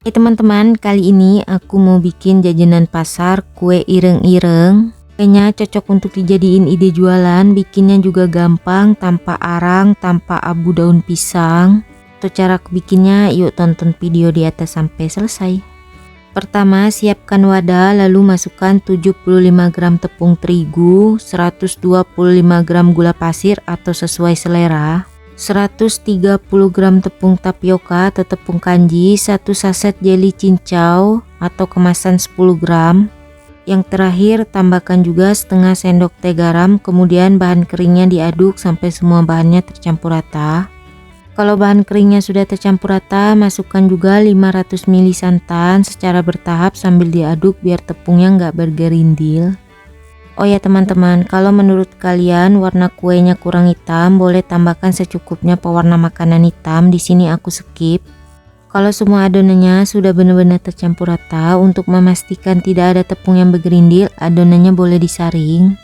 Hai teman-teman, kali ini aku mau bikin jajanan pasar kue ireng-ireng. Kayaknya cocok untuk dijadiin ide jualan, bikinnya juga gampang, tanpa arang, tanpa abu daun pisang. Untuk cara bikinnya, yuk tonton video di atas sampai selesai. Pertama, siapkan wadah, lalu masukkan 75 gram tepung terigu, 125 gram gula pasir atau sesuai selera, 130 gram tepung tapioka atau tepung kanji, 1 saset jeli cincau atau kemasan 10 gram. Yang terakhir, tambahkan juga setengah sendok teh garam, kemudian bahan keringnya diaduk sampai semua bahannya tercampur rata. Kalau bahan keringnya sudah tercampur rata, masukkan juga 500 ml santan secara bertahap sambil diaduk biar tepungnya nggak bergerindil. Oh ya teman-teman, kalau menurut kalian warna kuenya kurang hitam, boleh tambahkan secukupnya pewarna makanan hitam. Di sini aku skip. Kalau semua adonannya sudah benar-benar tercampur rata, untuk memastikan tidak ada tepung yang bergerindil, adonannya boleh disaring.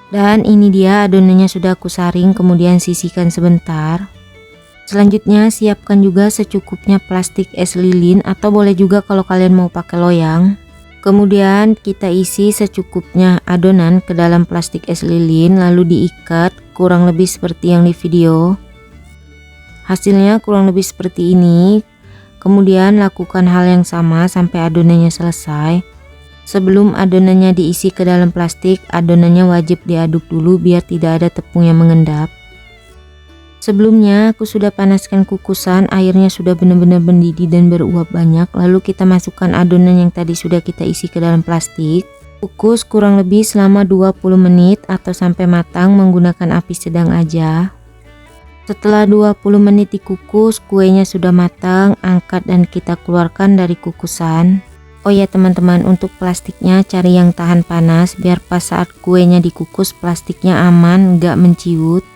Dan ini dia adonannya sudah aku saring, kemudian sisihkan sebentar. Selanjutnya siapkan juga secukupnya plastik es lilin atau boleh juga kalau kalian mau pakai loyang. Kemudian kita isi secukupnya adonan ke dalam plastik es lilin, lalu diikat kurang lebih seperti yang di video. Hasilnya kurang lebih seperti ini. Kemudian lakukan hal yang sama sampai adonannya selesai. Sebelum adonannya diisi ke dalam plastik, adonannya wajib diaduk dulu biar tidak ada tepung yang mengendap. Sebelumnya aku sudah panaskan kukusan, airnya sudah benar-benar mendidih dan beruap banyak. Lalu kita masukkan adonan yang tadi sudah kita isi ke dalam plastik. Kukus kurang lebih selama 20 menit atau sampai matang menggunakan api sedang aja. Setelah 20 menit dikukus, kuenya sudah matang, angkat dan kita keluarkan dari kukusan. Oh ya teman-teman, untuk plastiknya cari yang tahan panas biar pas saat kuenya dikukus plastiknya aman, nggak menciut.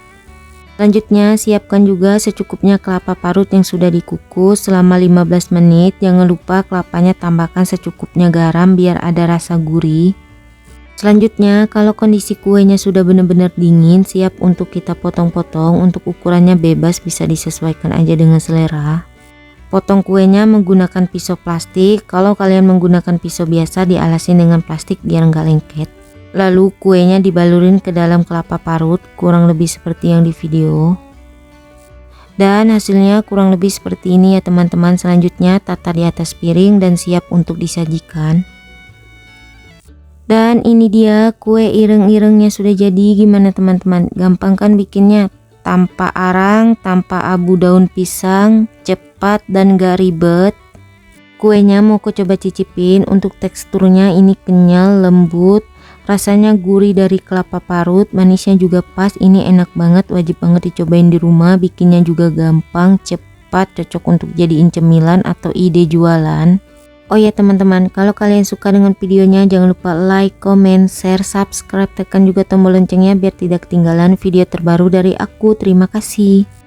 Selanjutnya siapkan juga secukupnya kelapa parut yang sudah dikukus selama 15 menit. Jangan lupa kelapanya tambahkan secukupnya garam biar ada rasa gurih. Selanjutnya kalau kondisi kuenya sudah benar-benar dingin, siap untuk kita potong-potong. Untuk ukurannya bebas, bisa disesuaikan aja dengan selera. Potong kuenya menggunakan pisau plastik. Kalau kalian menggunakan pisau biasa, dialasin dengan plastik biar nggak lengket. Lalu kuenya dibalurin ke dalam kelapa parut kurang lebih seperti yang di video. Dan hasilnya kurang lebih seperti ini ya teman-teman. Selanjutnya tata di atas piring dan siap untuk disajikan. Dan ini dia kue ireng-irengnya sudah jadi. Gimana teman-teman? Gampang kan bikinnya? Tanpa arang, tanpa abu daun pisang, cepat dan gak ribet. Kuenya mau aku coba cicipin. Untuk teksturnya ini kenyal, lembut. Rasanya gurih dari kelapa parut, manisnya juga pas. Ini enak banget, wajib banget dicobain di rumah. Bikinnya juga gampang, cepat, cocok untuk jadiin cemilan atau ide jualan. Oh ya teman-teman, kalau kalian suka dengan videonya jangan lupa like, comment, share, subscribe, tekan juga tombol loncengnya biar tidak ketinggalan video terbaru dari aku. Terima kasih.